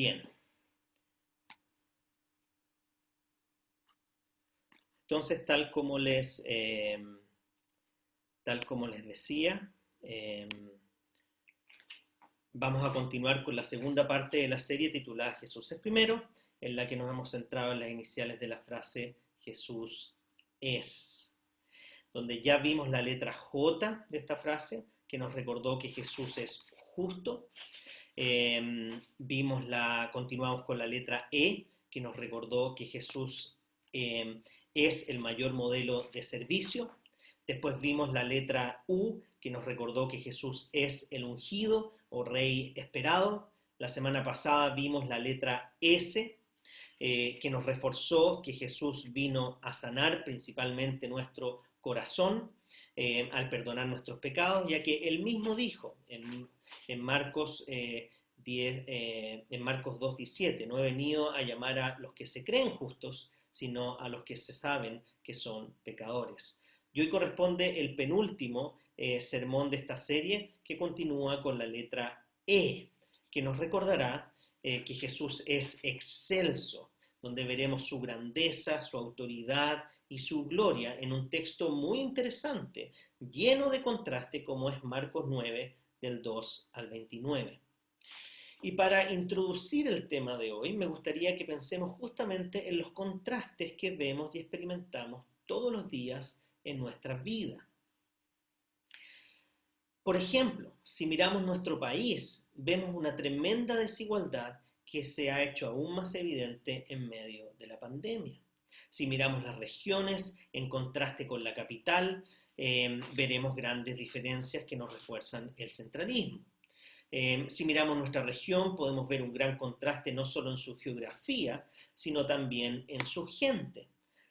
Bien, entonces tal como les decía, vamos a continuar con la segunda parte de la serie titulada Jesús es primero, en la que nos hemos centrado en las iniciales de la frase Jesús es, donde ya vimos la letra J de esta frase, que nos recordó que Jesús es justo. Continuamos con la letra E, que nos recordó que Jesús es el mayor modelo de servicio. Después vimos la letra U, que nos recordó que Jesús es el ungido o rey esperado. La semana pasada vimos la letra S, que nos reforzó que Jesús vino a sanar principalmente nuestro corazón al perdonar nuestros pecados, ya que él mismo dijo en Marcos 2:17, no he venido a llamar a los que se creen justos, sino a los que se saben que son pecadores. Y hoy corresponde el penúltimo sermón de esta serie, que continúa con la letra E, que nos recordará que Jesús es excelso, donde veremos su grandeza, su autoridad y su gloria en un texto muy interesante, lleno de contraste, como es Marcos 9, del 2 al 29. Y para introducir el tema de hoy, me gustaría que pensemos justamente en los contrastes que vemos y experimentamos todos los días en nuestra vida. Por ejemplo, si miramos nuestro país, vemos una tremenda desigualdad que se ha hecho aún más evidente en medio de la pandemia. Si miramos las regiones en contraste con la capital, veremos grandes diferencias que nos refuerzan el centralismo. Si miramos nuestra región, podemos ver un gran contraste no solo en su geografía, sino también en su gente.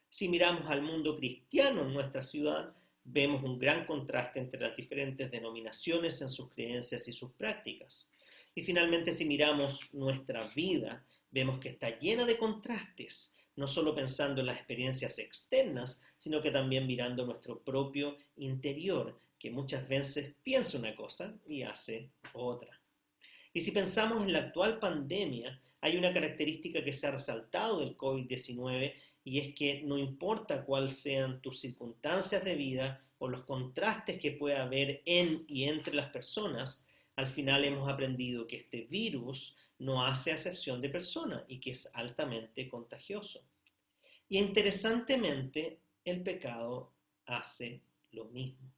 Si miramos al mundo cristiano en nuestra ciudad, vemos un gran contraste entre las diferentes denominaciones en sus creencias y sus prácticas. Y finalmente, si miramos nuestra vida, vemos que está llena de contrastes, no solo pensando en las experiencias externas, sino que también mirando nuestro propio interior, que muchas veces piensa una cosa y hace otra. Y si pensamos en la actual pandemia, hay una característica que se ha resaltado del COVID-19, y es que no importa cuáles sean tus circunstancias de vida o los contrastes que pueda haber en y entre las personas, al final hemos aprendido que este virus no hace acepción de persona y que es altamente contagioso. Y interesantemente, el pecado hace lo mismo,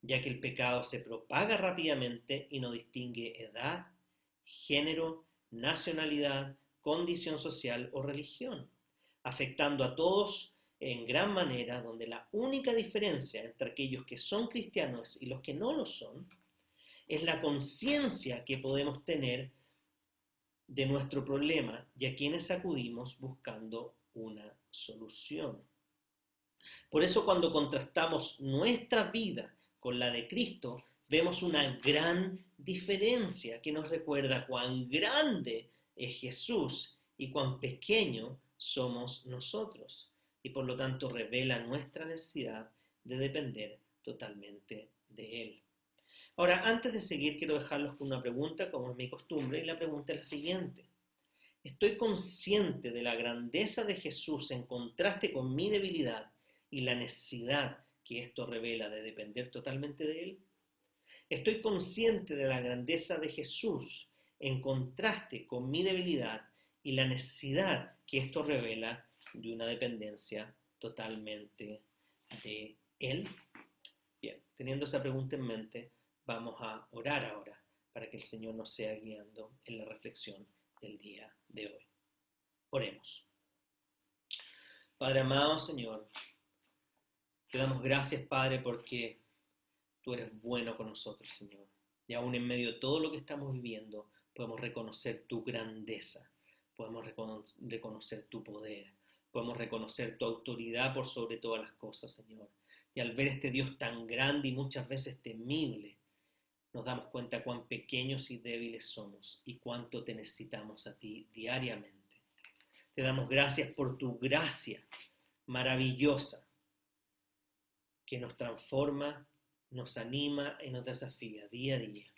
ya que el pecado se propaga rápidamente y no distingue edad, género, nacionalidad, condición social o religión, afectando a todos en gran manera, donde la única diferencia entre aquellos que son cristianos y los que no lo son es la conciencia que podemos tener de nuestro problema y a quienes acudimos buscando una solución. Por eso, cuando contrastamos nuestra vida con la de Cristo, vemos una gran diferencia que nos recuerda cuán grande es Jesús y cuán pequeño somos nosotros, y por lo tanto revela nuestra necesidad de depender totalmente de Él. Ahora, antes de seguir, quiero dejarlos con una pregunta, como es mi costumbre, y la pregunta es la siguiente. ¿Estoy consciente de la grandeza de Jesús en contraste con mi debilidad y la necesidad que esto revela de depender totalmente de Él? ¿Estoy consciente de la grandeza de Jesús en contraste con mi debilidad y la necesidad que esto revela de una dependencia totalmente de Él? Bien, teniendo esa pregunta en mente, vamos a orar ahora para que el Señor nos sea guiando en la reflexión del día de hoy. Oremos. Padre amado, Señor, te damos gracias, Padre, porque tú eres bueno con nosotros, Señor. Y aún en medio de todo lo que estamos viviendo, podemos reconocer tu grandeza, podemos reconocer tu poder, podemos reconocer tu autoridad por sobre todas las cosas, Señor. Y al ver este Dios tan grande y muchas veces temible, nos damos cuenta cuán pequeños y débiles somos y cuánto te necesitamos a ti diariamente. Te damos gracias por tu gracia maravillosa que nos transforma, nos anima y nos desafía día a día.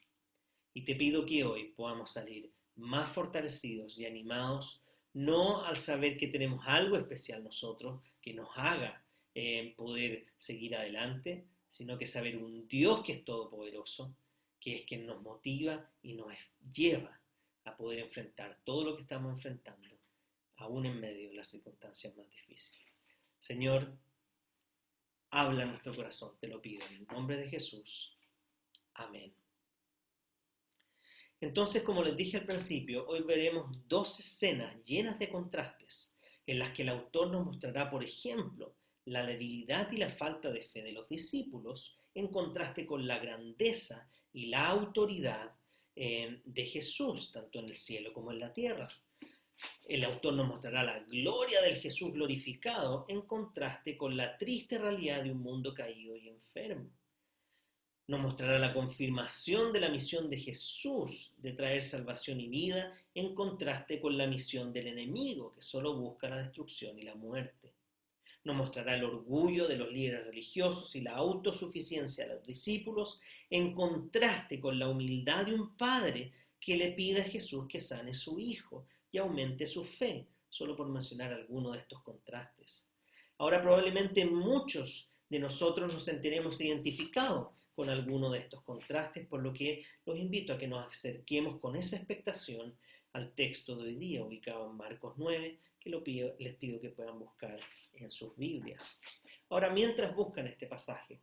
Y te pido que hoy podamos salir más fortalecidos y animados, no al saber que tenemos algo especial nosotros que nos haga poder seguir adelante, sino que saber un Dios que es todopoderoso, que es quien nos motiva y nos lleva a poder enfrentar todo lo que estamos enfrentando, aún en medio de las circunstancias más difíciles. Señor, habla en nuestro corazón, te lo pido en el nombre de Jesús. Amén. Entonces, como les dije al principio, hoy veremos dos escenas llenas de contrastes, en las que el autor nos mostrará, por ejemplo, la debilidad y la falta de fe de los discípulos, en contraste con la grandeza y la autoridad de Jesús, tanto en el cielo como en la tierra. El autor nos mostrará la gloria del Jesús glorificado, en contraste con la triste realidad de un mundo caído y enfermo. Nos mostrará la confirmación de la misión de Jesús de traer salvación y vida, en contraste con la misión del enemigo, que solo busca la destrucción y la muerte. Nos mostrará el orgullo de los líderes religiosos y la autosuficiencia de los discípulos, en contraste con la humildad de un padre que le pide a Jesús que sane a su hijo y aumente su fe, solo por mencionar algunos de estos contrastes. Ahora probablemente muchos de nosotros nos sentiremos identificados con alguno de estos contrastes, por lo que los invito a que nos acerquemos con esa expectación al texto de hoy día, ubicado en Marcos 9, que les pido que puedan buscar en sus Biblias. Ahora, mientras buscan este pasaje,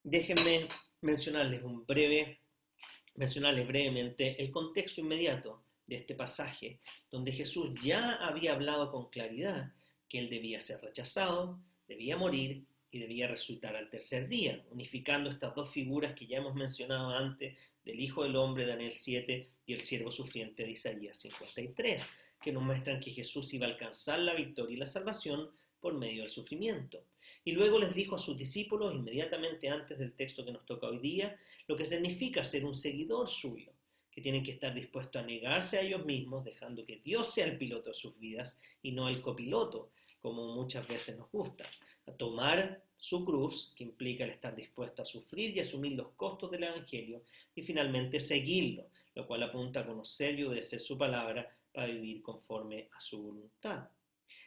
déjenme mencionarles brevemente el contexto inmediato de este pasaje, donde Jesús ya había hablado con claridad que él debía ser rechazado, debía morir y debía resucitar al tercer día, unificando estas dos figuras que ya hemos mencionado antes, del Hijo del Hombre, Daniel 7, y el siervo sufriente de Isaías 53, que nos muestran que Jesús iba a alcanzar la victoria y la salvación por medio del sufrimiento. Y luego les dijo a sus discípulos, inmediatamente antes del texto que nos toca hoy día, lo que significa ser un seguidor suyo, que tienen que estar dispuestos a negarse a ellos mismos, dejando que Dios sea el piloto de sus vidas y no el copiloto, como muchas veces nos gusta, a tomar su cruz, que implica el estar dispuesto a sufrir y asumir los costos del Evangelio, y finalmente seguirlo, lo cual apunta a conocer y obedecer su palabra para vivir conforme a su voluntad.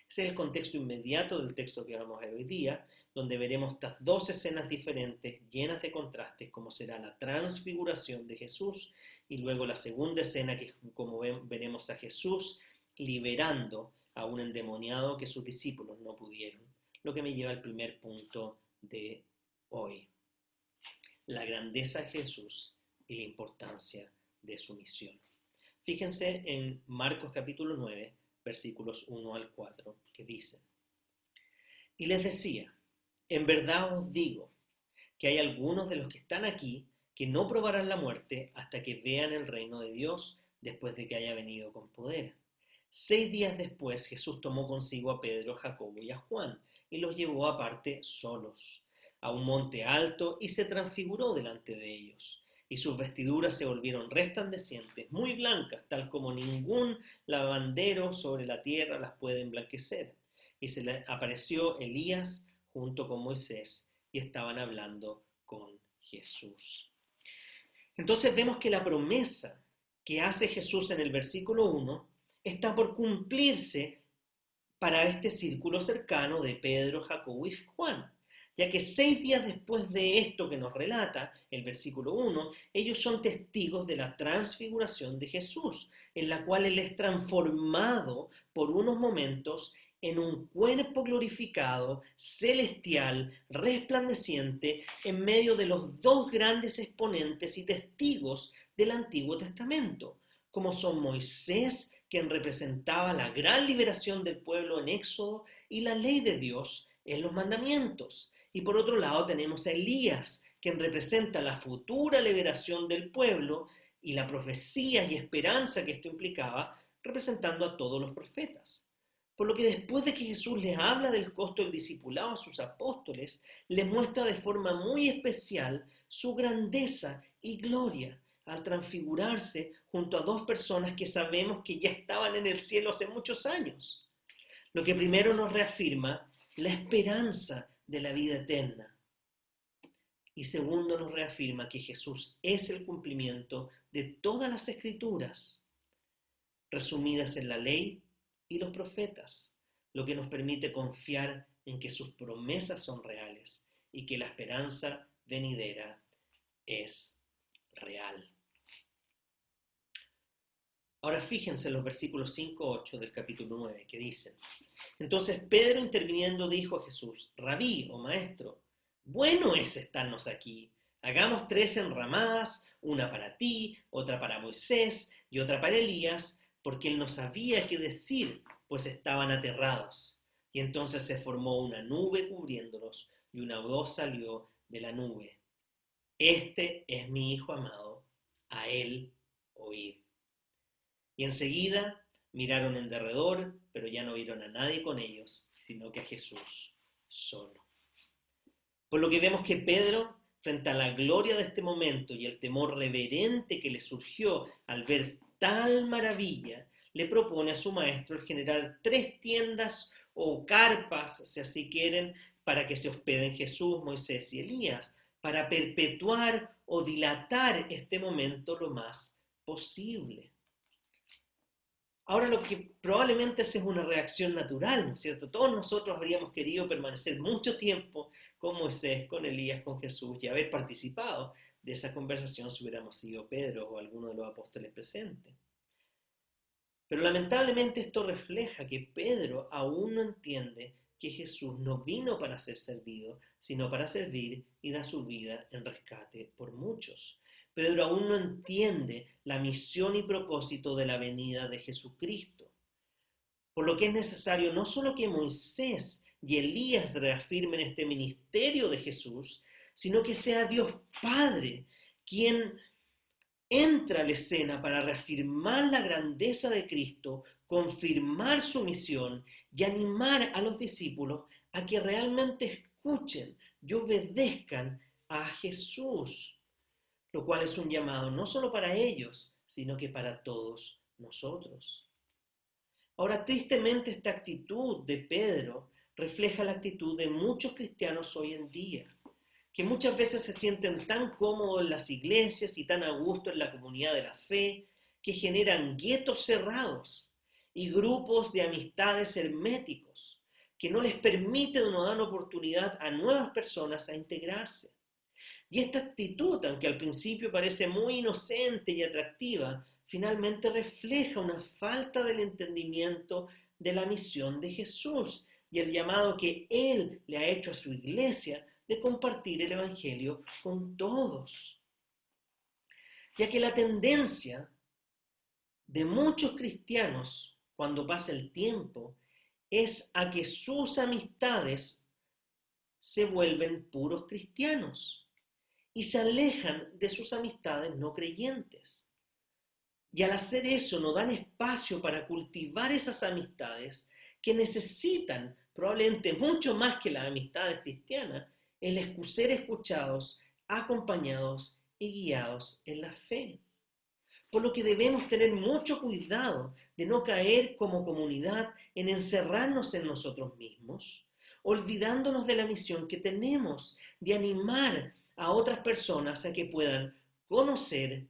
Ese es el contexto inmediato del texto que vamos a ver hoy día, donde veremos estas dos escenas diferentes, llenas de contrastes, como será la transfiguración de Jesús, y luego la segunda escena, que como veremos a Jesús liberando a un endemoniado que sus discípulos no pudieron. Lo que me lleva al primer punto de hoy: la grandeza de Jesús y la importancia de su misión. Fíjense en Marcos capítulo 9, versículos 1 al 4, que dicen: y les decía, en verdad os digo, que hay algunos de los que están aquí que no probarán la muerte hasta que vean el reino de Dios después de que haya venido con poder. 6 días después Jesús tomó consigo a Pedro, Jacobo y a Juan, y los llevó aparte solos, a un monte alto, y se transfiguró delante de ellos. Y sus vestiduras se volvieron resplandecientes, muy blancas, tal como ningún lavandero sobre la tierra las puede emblanquecer. Y se le apareció Elías junto con Moisés, y estaban hablando con Jesús. Entonces vemos que la promesa que hace Jesús en el versículo 1 está por cumplirse para este círculo cercano de Pedro, Jacobo y Juan, ya que 6 días después de esto que nos relata el versículo 1, ellos son testigos de la transfiguración de Jesús, en la cual Él es transformado por unos momentos en un cuerpo glorificado, celestial, resplandeciente, en medio de los dos grandes exponentes y testigos del Antiguo Testamento, como son Moisés, quien representaba la gran liberación del pueblo en Éxodo, y la ley de Dios en los mandamientos. Y por otro lado tenemos a Elías, quien representa la futura liberación del pueblo y la profecía y esperanza que esto implicaba, representando a todos los profetas. Por lo que después de que Jesús les habla del costo del discipulado a sus apóstoles, les muestra de forma muy especial su grandeza y gloria, al transfigurarse junto a dos personas que sabemos que ya estaban en el cielo hace muchos años. Lo que primero nos reafirma la esperanza de la vida eterna. Y segundo, nos reafirma que Jesús es el cumplimiento de todas las escrituras, resumidas en la ley y los profetas, lo que nos permite confiar en que sus promesas son reales y que la esperanza venidera es real. Ahora fíjense en los versículos 5-8 del capítulo 9, que dicen: Entonces Pedro, interviniendo, dijo a Jesús: Rabí, o maestro, bueno es estarnos aquí. Hagamos 3 enramadas, una para ti, otra para Moisés y otra para Elías, porque él no sabía qué decir, pues estaban aterrados. Y entonces se formó una nube cubriéndolos, y una voz salió de la nube: Este es mi Hijo amado, a él oíd. Y enseguida miraron en derredor, pero ya no vieron a nadie con ellos, sino que a Jesús solo. Por lo que vemos que Pedro, frente a la gloria de este momento y el temor reverente que le surgió al ver tal maravilla, le propone a su maestro el generar 3 tiendas o carpas, si así quieren, para que se hospeden Jesús, Moisés y Elías, para perpetuar o dilatar este momento lo más posible. Ahora, lo que probablemente es una reacción natural, ¿no es cierto? Todos nosotros habríamos querido permanecer mucho tiempo con Moisés, con Elías, con Jesús y haber participado de esa conversación si hubiéramos sido Pedro o alguno de los apóstoles presentes. Pero lamentablemente esto refleja que Pedro aún no entiende que Jesús no vino para ser servido, sino para servir y dar su vida en rescate por muchos. Pedro aún no entiende la misión y propósito de la venida de Jesucristo. Por lo que es necesario no solo que Moisés y Elías reafirmen este ministerio de Jesús, sino que sea Dios Padre quien entra a la escena para reafirmar la grandeza de Cristo, confirmar su misión y animar a los discípulos a que realmente escuchen y obedezcan a Jesús, lo cual es un llamado no solo para ellos, sino que para todos nosotros. Ahora, tristemente, esta actitud de Pedro refleja la actitud de muchos cristianos hoy en día, que muchas veces se sienten tan cómodos en las iglesias y tan a gusto en la comunidad de la fe, que generan guetos cerrados y grupos de amistades herméticos, que no les permiten o no dan oportunidad a nuevas personas a integrarse. Y esta actitud, aunque al principio parece muy inocente y atractiva, finalmente refleja una falta del entendimiento de la misión de Jesús y el llamado que Él le ha hecho a su iglesia de compartir el Evangelio con todos. Ya que la tendencia de muchos cristianos, cuando pasa el tiempo, es a que sus amistades se vuelven puros cristianos y se alejan de sus amistades no creyentes. Y al hacer eso no dan espacio para cultivar esas amistades que necesitan, probablemente mucho más que las amistades cristianas, el ser escuchados, acompañados y guiados en la fe. Por lo que debemos tener mucho cuidado de no caer como comunidad en encerrarnos en nosotros mismos, olvidándonos de la misión que tenemos de animar a otras personas a que puedan conocer,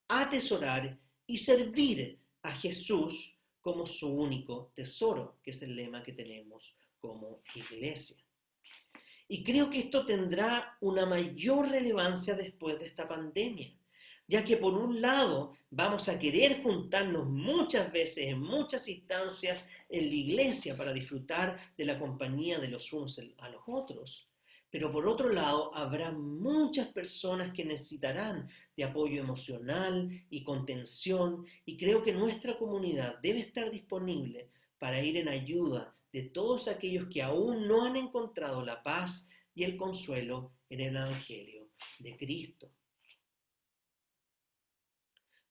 atesorar y servir a Jesús como su único tesoro, que es el lema que tenemos como iglesia. Y creo que esto tendrá una mayor relevancia después de esta pandemia, ya que por un lado vamos a querer juntarnos muchas veces en muchas instancias en la iglesia para disfrutar de la compañía de los unos a los otros, pero por otro lado habrá muchas personas que necesitarán de apoyo emocional y contención, y creo que nuestra comunidad debe estar disponible para ir en ayuda de todos aquellos que aún no han encontrado la paz y el consuelo en el Evangelio de Cristo.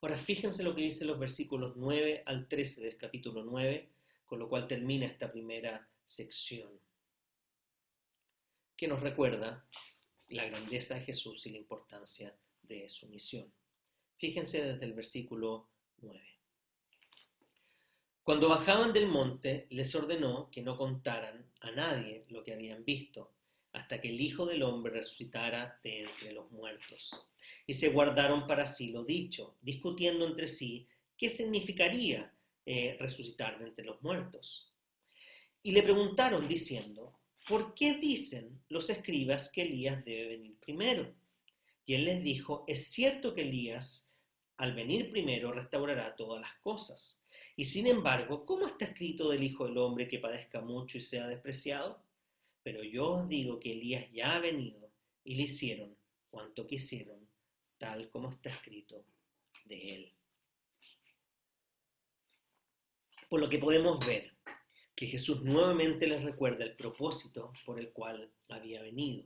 Ahora fíjense lo que dice los versículos 9 al 13 del capítulo 9, con lo cual termina esta primera sección, que nos recuerda la grandeza de Jesús y la importancia de su misión. Fíjense desde el versículo 9. Cuando bajaban del monte, les ordenó que no contaran a nadie lo que habían visto, hasta que el Hijo del Hombre resucitara de entre los muertos. Y se guardaron para sí lo dicho, discutiendo entre sí qué significaría resucitar de entre los muertos. Y le preguntaron diciendo, ¿por qué dicen los escribas que Elías debe venir primero? Y él les dijo, es cierto que Elías, al venir primero, restaurará todas las cosas. Y sin embargo, ¿cómo está escrito del Hijo del Hombre que padezca mucho y sea despreciado? Pero yo os digo que Elías ya ha venido y le hicieron cuanto quisieron, tal como está escrito de él. Por lo que podemos ver que Jesús nuevamente les recuerda el propósito por el cual había venido.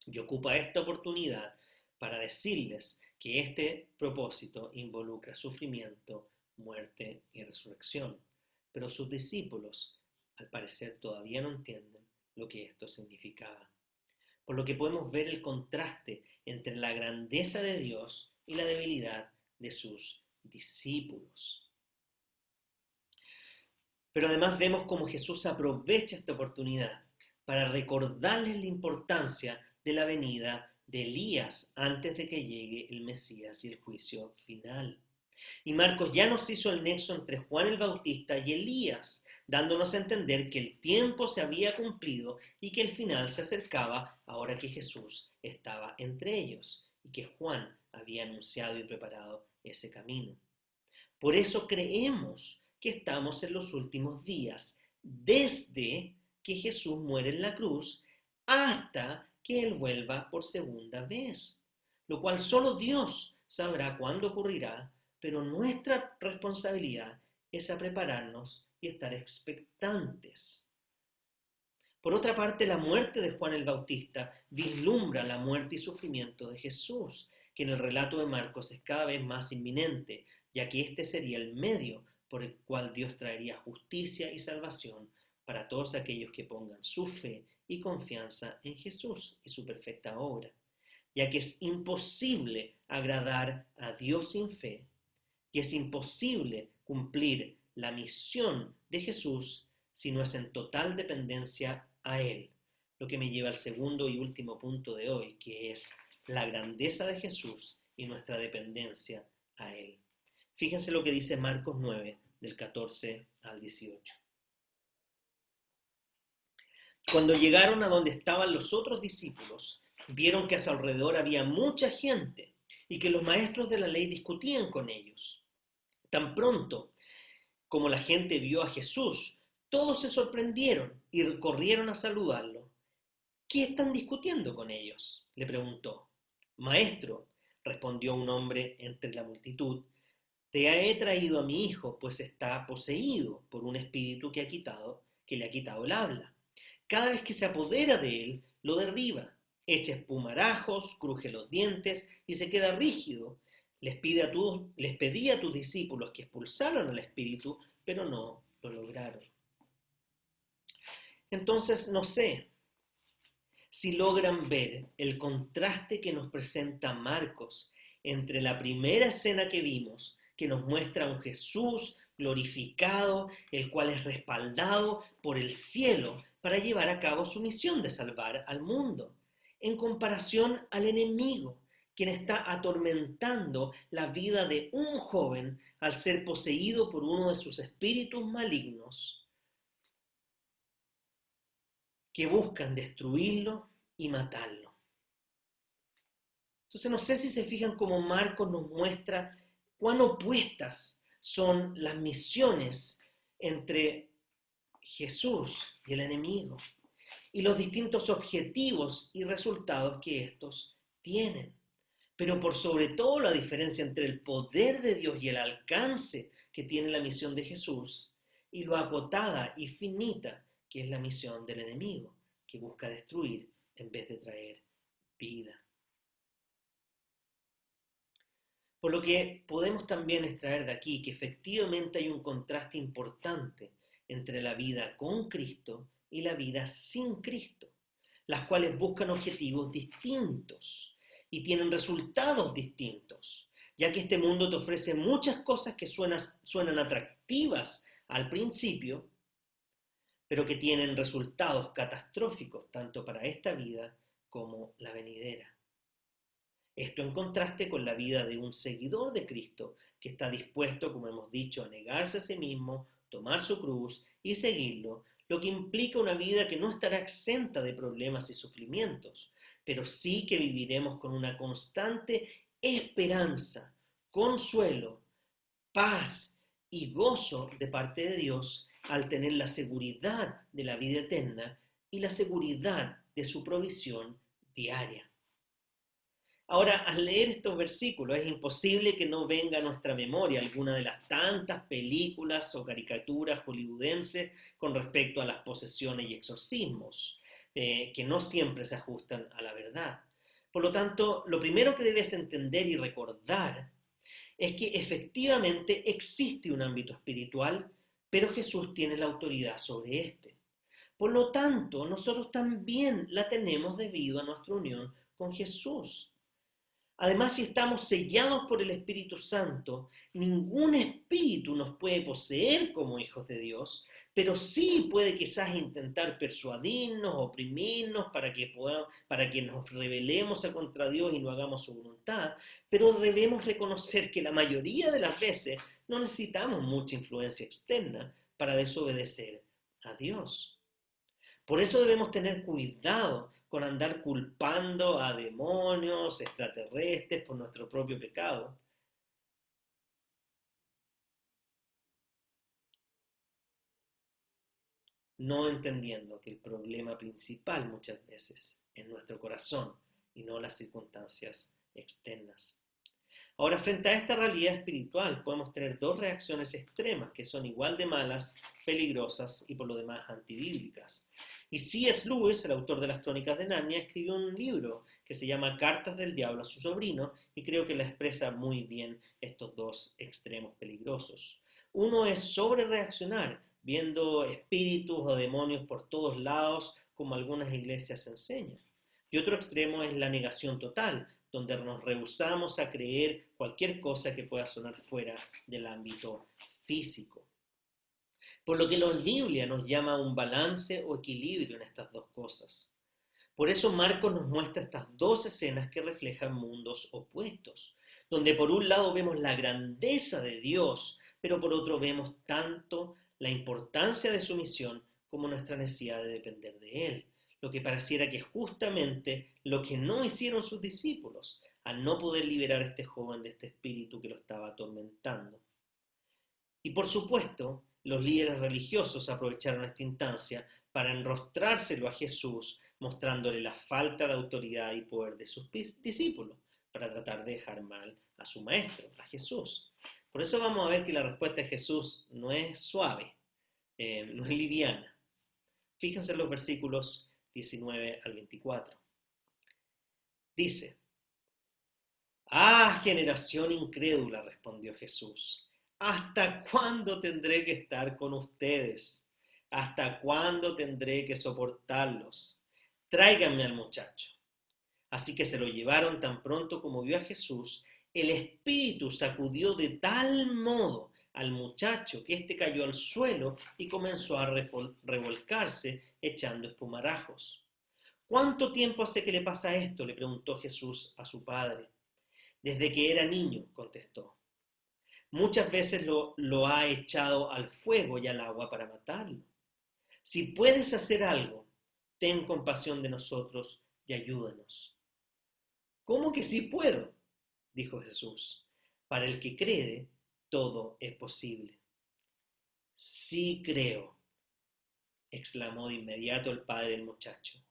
Y ocupa esta oportunidad para decirles que este propósito involucra sufrimiento, muerte y resurrección. Pero sus discípulos, al parecer, todavía no entienden lo que esto significaba. Por lo que podemos ver el contraste entre la grandeza de Dios y la debilidad de sus discípulos. Pero además vemos cómo Jesús aprovecha esta oportunidad para recordarles la importancia de la venida de Elías antes de que llegue el Mesías y el juicio final. Y Marcos ya nos hizo el nexo entre Juan el Bautista y Elías, dándonos a entender que el tiempo se había cumplido y que el final se acercaba ahora que Jesús estaba entre ellos y que Juan había anunciado y preparado ese camino. Por eso creemos que estamos en los últimos días, desde que Jesús muere en la cruz hasta que Él vuelva por segunda vez, lo cual solo Dios sabrá cuándo ocurrirá, pero nuestra responsabilidad es a prepararnos y estar expectantes. Por otra parte, la muerte de Juan el Bautista vislumbra la muerte y sufrimiento de Jesús, que en el relato de Marcos es cada vez más inminente, ya que este sería el medio por el cual Dios traería justicia y salvación para todos aquellos que pongan su fe y confianza en Jesús y su perfecta obra, ya que es imposible agradar a Dios sin fe, y es imposible cumplir la misión de Jesús si no es en total dependencia a Él, lo que me lleva al segundo y último punto de hoy, que es la grandeza de Jesús y nuestra dependencia a Él. Fíjense lo que dice Marcos 9, del 14 al 18. Cuando llegaron a donde estaban los otros discípulos, vieron que a su alrededor había mucha gente y que los maestros de la ley discutían con ellos. Tan pronto como la gente vio a Jesús, todos se sorprendieron y corrieron a saludarlo. ¿Qué están discutiendo con ellos?, le preguntó. Maestro, respondió un hombre entre la multitud, te he traído a mi hijo, pues está poseído por un espíritu que le ha quitado el habla. Cada vez que se apodera de él, lo derriba, echa espumarajos, cruje los dientes y se queda rígido. Les pedí a tus discípulos que expulsaran al espíritu, pero no lo lograron. Entonces, no sé si logran ver el contraste que nos presenta Marcos entre la primera escena que vimos, que nos muestra a un Jesús glorificado, el cual es respaldado por el cielo para llevar a cabo su misión de salvar al mundo, en comparación al enemigo, quien está atormentando la vida de un joven al ser poseído por uno de sus espíritus malignos que buscan destruirlo y matarlo. Entonces no sé si se fijan cómo Marcos nos muestra cuán opuestas son las misiones entre Jesús y el enemigo y los distintos objetivos y resultados que estos tienen. Pero por sobre todo la diferencia entre el poder de Dios y el alcance que tiene la misión de Jesús y lo acotada y finita que es la misión del enemigo, que busca destruir en vez de traer vida. Por lo que podemos también extraer de aquí que efectivamente hay un contraste importante entre la vida con Cristo y la vida sin Cristo, las cuales buscan objetivos distintos y tienen resultados distintos, ya que este mundo te ofrece muchas cosas que suenan atractivas al principio, pero que tienen resultados catastróficos tanto para esta vida como la venidera. Esto en contraste con la vida de un seguidor de Cristo que está dispuesto, como hemos dicho, a negarse a sí mismo, tomar su cruz y seguirlo, lo que implica una vida que no estará exenta de problemas y sufrimientos, pero sí que viviremos con una constante esperanza, consuelo, paz y gozo de parte de Dios al tener la seguridad de la vida eterna y la seguridad de su provisión diaria. Ahora, al leer estos versículos, es imposible que no venga a nuestra memoria alguna de las tantas películas o caricaturas hollywoodenses con respecto a las posesiones y exorcismos, que no siempre se ajustan a la verdad. Por lo tanto, lo primero que debes entender y recordar es que efectivamente existe un ámbito espiritual, pero Jesús tiene la autoridad sobre este. Por lo tanto, nosotros también la tenemos debido a nuestra unión con Jesús. Además, si estamos sellados por el Espíritu Santo, ningún espíritu nos puede poseer como hijos de Dios, pero sí puede quizás intentar persuadirnos, oprimirnos para que nos rebelemos contra Dios y no hagamos su voluntad, pero debemos reconocer que la mayoría de las veces no necesitamos mucha influencia externa para desobedecer a Dios. Por eso debemos tener cuidado con andar culpando a demonios, extraterrestres por nuestro propio pecado. No entendiendo que el problema principal muchas veces es nuestro corazón y no las circunstancias externas. Ahora, frente a esta realidad espiritual, podemos tener dos reacciones extremas que son igual de malas, peligrosas y por lo demás antibíblicas. Y C.S. Lewis, el autor de las Crónicas de Narnia, escribió un libro que se llama Cartas del Diablo a su sobrino y creo que la expresa muy bien estos dos extremos peligrosos. Uno es sobre reaccionar, viendo espíritus o demonios por todos lados, como algunas iglesias enseñan. Y otro extremo es la negación total, donde nos rehusamos a creer cualquier cosa que pueda sonar fuera del ámbito físico. Por lo que la Biblia nos llama a un balance o equilibrio en estas dos cosas. Por eso Marcos nos muestra estas dos escenas que reflejan mundos opuestos, donde por un lado vemos la grandeza de Dios, pero por otro vemos tanto la importancia de su misión como nuestra necesidad de depender de Él, lo que pareciera que es justamente lo que no hicieron sus discípulos, al no poder liberar a este joven de este espíritu que lo estaba atormentando. Y por supuesto, los líderes religiosos aprovecharon esta instancia para enrostrárselo a Jesús, mostrándole la falta de autoridad y poder de sus discípulos, para tratar de dejar mal a su maestro, a Jesús. Por eso vamos a ver que la respuesta de Jesús no es suave, no es liviana. Fíjense en los versículos 19 al 24. Dice: «Ah, generación incrédula», respondió Jesús, «¿hasta cuándo tendré que estar con ustedes? ¿Hasta cuándo tendré que soportarlos? Tráiganme al muchacho». Así que se lo llevaron. Tan pronto como vio a Jesús, el espíritu sacudió de tal modo al muchacho que éste cayó al suelo y comenzó a revolcarse echando espumarajos. «¿Cuánto tiempo hace que le pasa esto?», le preguntó Jesús a su padre. «Desde que era niño», contestó. «Muchas veces lo ha echado al fuego y al agua para matarlo. Si puedes hacer algo, ten compasión de nosotros y ayúdanos». «¿Cómo que sí puedo?», dijo Jesús. «Para el que cree, todo es posible». «Sí creo», exclamó de inmediato el padre del muchacho.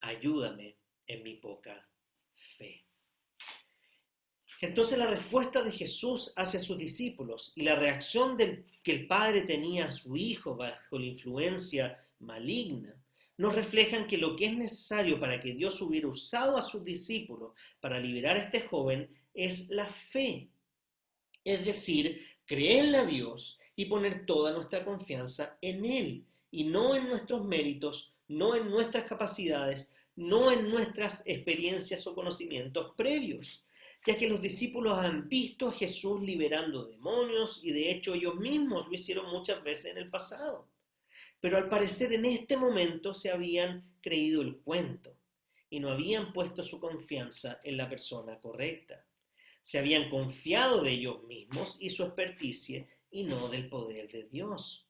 «Ayúdame en mi poca fe». Entonces la respuesta de Jesús hacia sus discípulos y la reacción que el padre tenía a su hijo bajo la influencia maligna nos reflejan que lo que es necesario para que Dios hubiera usado a sus discípulos para liberar a este joven es la fe. Es decir, creerle a Dios y poner toda nuestra confianza en Él y no en nuestros méritos, no en nuestras capacidades, no en nuestras experiencias o conocimientos previos, ya que los discípulos han visto a Jesús liberando demonios y de hecho ellos mismos lo hicieron muchas veces en el pasado. Pero al parecer en este momento se habían creído el cuento y no habían puesto su confianza en la persona correcta. Se habían confiado de ellos mismos y su experticia y no del poder de Dios.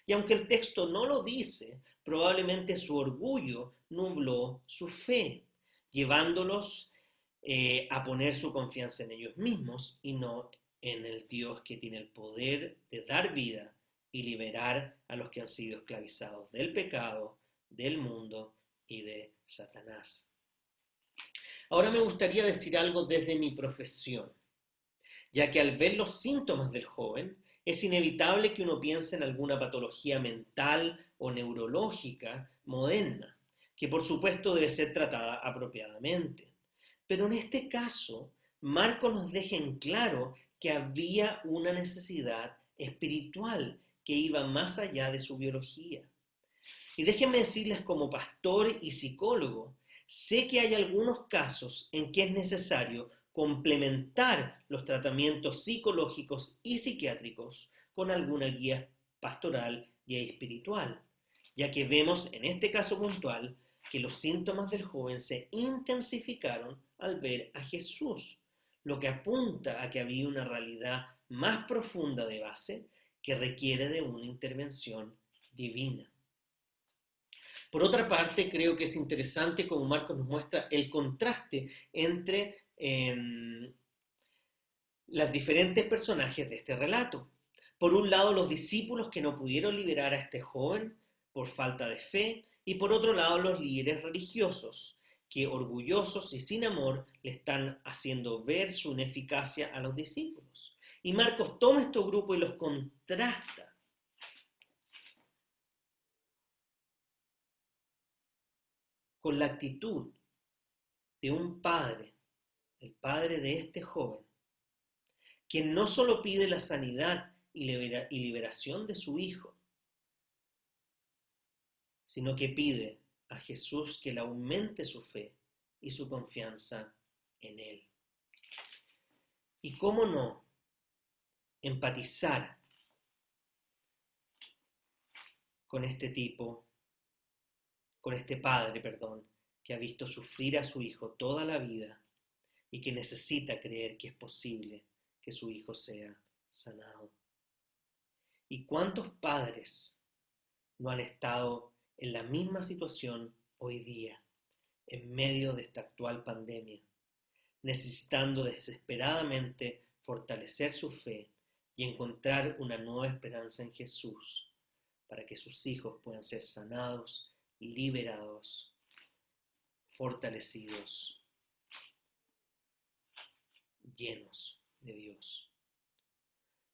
Y aunque el texto no lo dice, probablemente su orgullo nubló su fe, llevándolos a poner su confianza en ellos mismos y no en el Dios que tiene el poder de dar vida y liberar a los que han sido esclavizados del pecado, del mundo y de Satanás. Ahora me gustaría decir algo desde mi profesión, ya que al ver los síntomas del joven, es inevitable que uno piense en alguna patología mental o neurológica moderna, que por supuesto debe ser tratada apropiadamente. Pero en este caso, Marcos nos deja en claro que había una necesidad espiritual que iba más allá de su biología. Y déjenme decirles como pastor y psicólogo, sé que hay algunos casos en que es necesario complementar los tratamientos psicológicos y psiquiátricos con alguna guía pastoral y espiritual, ya que vemos en este caso puntual que los síntomas del joven se intensificaron al ver a Jesús, lo que apunta a que había una realidad más profunda de base que requiere de una intervención divina. Por otra parte, creo que es interesante como Marcos nos muestra el contraste entre los diferentes personajes de este relato. Por un lado, los discípulos que no pudieron liberar a este joven por falta de fe, y por otro lado, los líderes religiosos que orgullosos y sin amor le están haciendo ver su ineficacia a los discípulos. Y Marcos toma estos grupos y los contrasta. Con la actitud de un padre, el padre de este joven, quien no solo pide la sanidad y liberación de su hijo, sino que pide a Jesús que le aumente su fe y su confianza en él. Y cómo no empatizar con este padre, que ha visto sufrir a su hijo toda la vida y que necesita creer que es posible que su hijo sea sanado. ¿Y cuántos padres no han estado en la misma situación hoy día, en medio de esta actual pandemia, necesitando desesperadamente fortalecer su fe y encontrar una nueva esperanza en Jesús para que sus hijos puedan ser sanados, liberados, fortalecidos, llenos de Dios?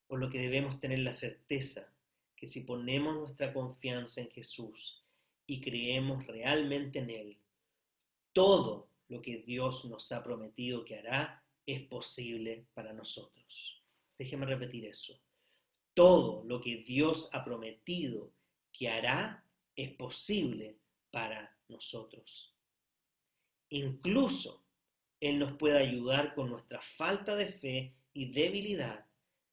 Por lo que debemos tener la certeza que si ponemos nuestra confianza en Jesús y creemos realmente en Él, todo lo que Dios nos ha prometido que hará es posible para nosotros. Déjeme repetir eso. Todo lo que Dios ha prometido que hará es posible para nosotros. Incluso Él nos puede ayudar con nuestra falta de fe y debilidad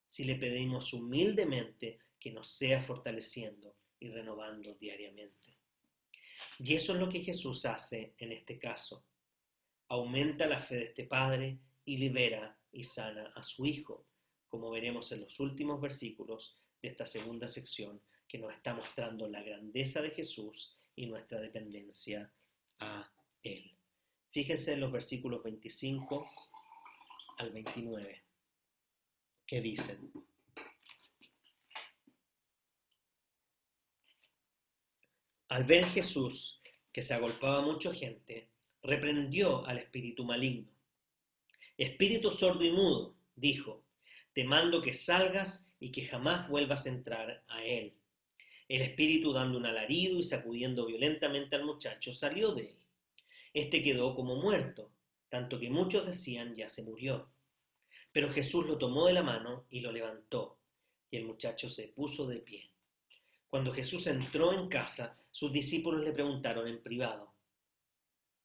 si le pedimos humildemente que nos sea fortaleciendo y renovando diariamente. Y eso es lo que Jesús hace en este caso. Aumenta la fe de este padre y libera y sana a su hijo, como veremos en los últimos versículos de esta segunda sección que nos está mostrando la grandeza de Jesús y nuestra dependencia a Él. Fíjense en los versículos 25 al 29, que dicen: Al ver Jesús que se agolpaba mucha gente, reprendió al espíritu maligno. Espíritu sordo y mudo, dijo, te mando que salgas y que jamás vuelvas a entrar a él. El espíritu, dando un alarido y sacudiendo violentamente al muchacho, salió de él. Este quedó como muerto, tanto que muchos decían, ya se murió. Pero Jesús lo tomó de la mano y lo levantó, y el muchacho se puso de pie. Cuando Jesús entró en casa, sus discípulos le preguntaron en privado,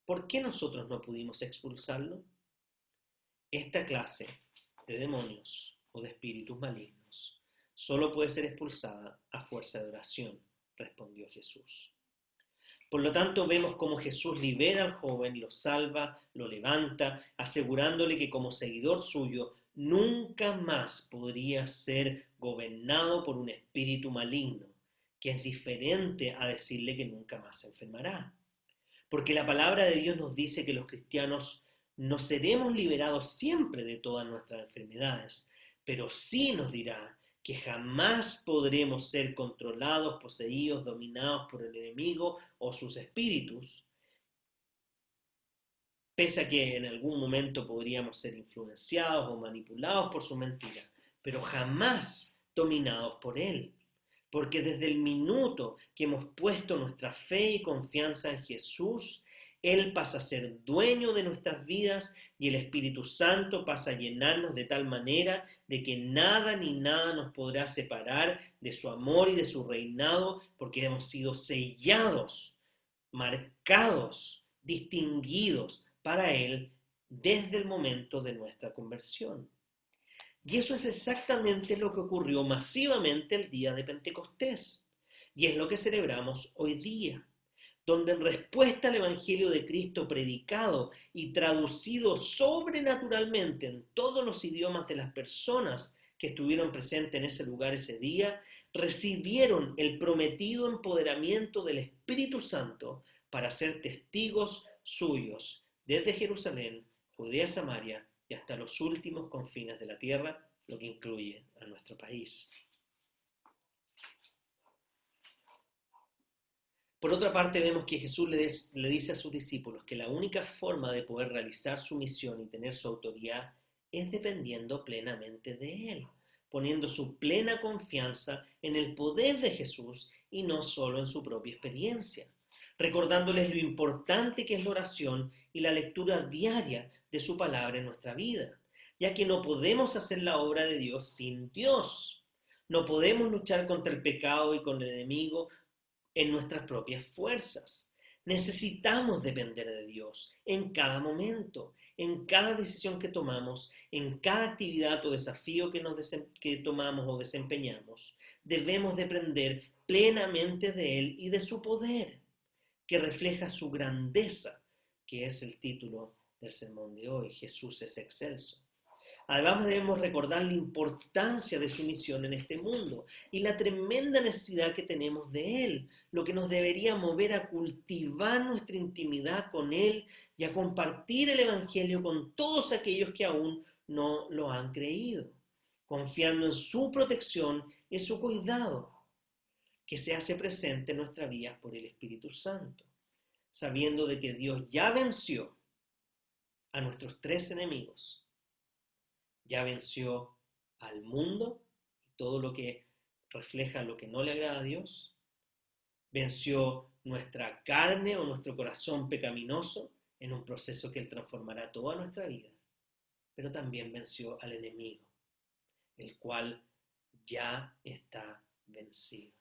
¿por qué nosotros no pudimos expulsarlo? Esta clase de demonios o de espíritus malignos solo puede ser expulsada a fuerza de oración respondió Jesús. Por lo tanto, vemos cómo Jesús libera al joven, lo salva, lo levanta, asegurándole que como seguidor suyo nunca más podría ser gobernado por un espíritu maligno, que es diferente a decirle que nunca más se enfermará. Porque la palabra de Dios nos dice que los cristianos no seremos liberados siempre de todas nuestras enfermedades, pero sí nos dirá que jamás podremos ser controlados, poseídos, dominados por el enemigo o sus espíritus, pese a que en algún momento podríamos ser influenciados o manipulados por su mentira, pero jamás dominados por él. Porque desde el minuto que hemos puesto nuestra fe y confianza en Jesús, Él pasa a ser dueño de nuestras vidas y el Espíritu Santo pasa a llenarnos de tal manera de que nada ni nada nos podrá separar de su amor y de su reinado, porque hemos sido sellados, marcados, distinguidos para Él desde el momento de nuestra conversión. Y eso es exactamente lo que ocurrió masivamente el día de Pentecostés. Y es lo que celebramos hoy día, donde en respuesta al Evangelio de Cristo predicado y traducido sobrenaturalmente en todos los idiomas de las personas que estuvieron presentes en ese lugar ese día, recibieron el prometido empoderamiento del Espíritu Santo para ser testigos suyos desde Jerusalén, Judea, Samaria y hasta los últimos confines de la tierra, lo que incluye a nuestro país. Por otra parte, vemos que Jesús le dice a sus discípulos que la única forma de poder realizar su misión y tener su autoridad es dependiendo plenamente de Él, poniendo su plena confianza en el poder de Jesús y no solo en su propia experiencia, recordándoles lo importante que es la oración y la lectura diaria de su palabra en nuestra vida, ya que no podemos hacer la obra de Dios sin Dios. No podemos luchar contra el pecado y con el enemigo en nuestras propias fuerzas. Necesitamos depender de Dios en cada momento, en cada decisión que tomamos, en cada actividad o desafío que tomamos o desempeñamos. Debemos depender plenamente de Él y de su poder, que refleja su grandeza, que es el título del sermón de hoy. Jesús es excelso. Además debemos recordar la importancia de su misión en este mundo y la tremenda necesidad que tenemos de Él, lo que nos debería mover a cultivar nuestra intimidad con Él y a compartir el Evangelio con todos aquellos que aún no lo han creído, confiando en su protección y su cuidado, que se hace presente en nuestra vida por el Espíritu Santo, sabiendo de que Dios ya venció a nuestros tres enemigos. Ya venció al mundo y todo lo que refleja lo que no le agrada a Dios. Venció nuestra carne o nuestro corazón pecaminoso en un proceso que Él transformará toda nuestra vida. Pero también venció al enemigo, el cual ya está vencido.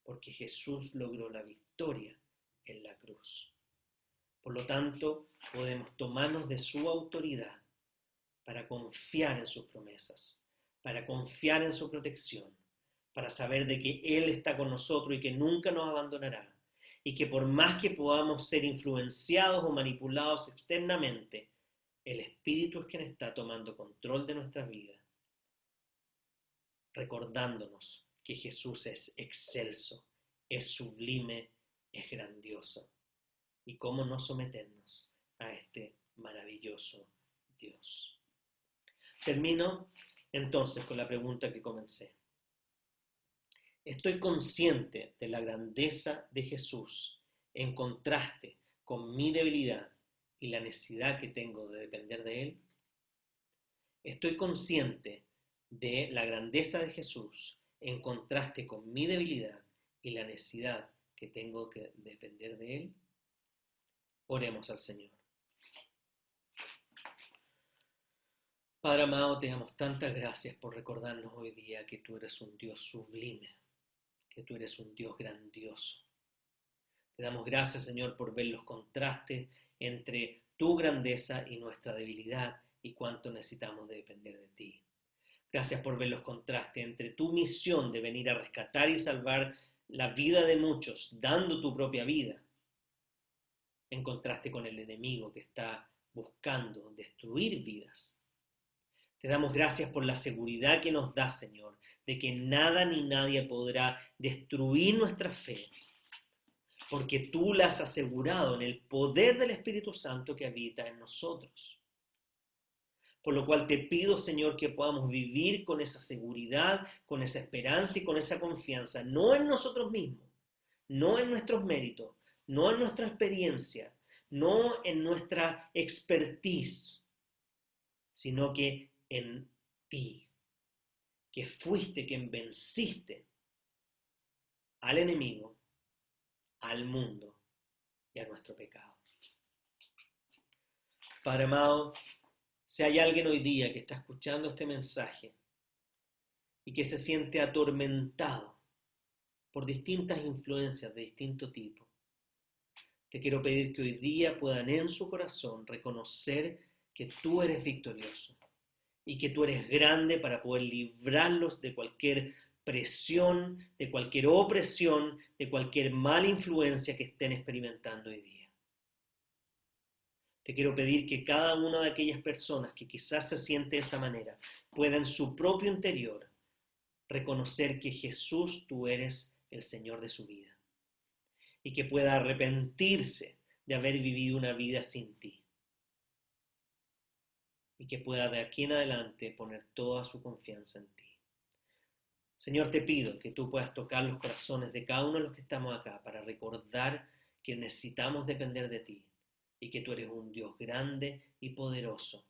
Porque Jesús logró la victoria en la cruz. Por lo tanto, podemos tomarnos de su autoridad para confiar en sus promesas, para confiar en su protección, para saber de que Él está con nosotros y que nunca nos abandonará, y que por más que podamos ser influenciados o manipulados externamente, el Espíritu es quien está tomando control de nuestras vidas, recordándonos que Jesús es excelso, es sublime, es grandioso, y cómo no someternos a este maravilloso Dios. Termino entonces con la pregunta que comencé. ¿Estoy consciente de la grandeza de Jesús en contraste con mi debilidad y la necesidad que tengo de depender de Él? ¿Estoy consciente de la grandeza de Jesús en contraste con mi debilidad y la necesidad que tengo que depender de Él? Oremos al Señor. Padre amado, te damos tantas gracias por recordarnos hoy día que tú eres un Dios sublime, que tú eres un Dios grandioso. Te damos gracias, Señor, por ver los contrastes entre tu grandeza y nuestra debilidad y cuánto necesitamos de depender de ti. Gracias por ver los contrastes entre tu misión de venir a rescatar y salvar la vida de muchos, dando tu propia vida, en contraste con el enemigo que está buscando destruir vidas. Te damos gracias por la seguridad que nos da, Señor, de que nada ni nadie podrá destruir nuestra fe, porque tú la has asegurado en el poder del Espíritu Santo que habita en nosotros. Por lo cual te pido, Señor, que podamos vivir con esa seguridad, con esa esperanza y con esa confianza, no en nosotros mismos, no en nuestros méritos, no en nuestra experiencia, no en nuestra expertise, sino que en ti, que fuiste quien venciste al enemigo, al mundo y a nuestro pecado. Padre amado, si hay alguien hoy día que está escuchando este mensaje y que se siente atormentado por distintas influencias de distinto tipo, te quiero pedir que hoy día puedan en su corazón reconocer que tú eres victorioso y que tú eres grande para poder librarlos de cualquier presión, de cualquier opresión, de cualquier mala influencia que estén experimentando hoy día. Te quiero pedir que cada una de aquellas personas que quizás se siente de esa manera pueda en su propio interior reconocer que Jesús, tú eres el Señor de su vida y que pueda arrepentirse de haber vivido una vida sin ti y que pueda de aquí en adelante poner toda su confianza en ti. Señor, te pido que tú puedas tocar los corazones de cada uno de los que estamos acá para recordar que necesitamos depender de ti y que tú eres un Dios grande y poderoso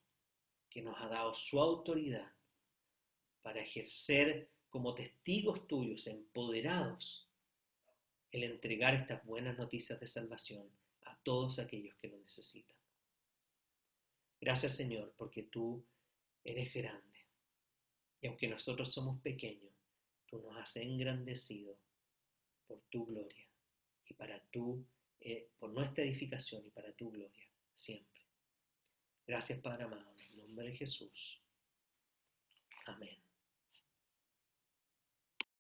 que nos ha dado su autoridad para ejercer como testigos tuyos empoderados el entregar estas buenas noticias de salvación a todos aquellos que lo necesitan. Gracias, Señor, porque tú eres grande y aunque nosotros somos pequeños, tú nos has engrandecido por tu gloria y por nuestra edificación y para tu gloria siempre. Gracias, Padre amado, en el nombre de Jesús. Amén.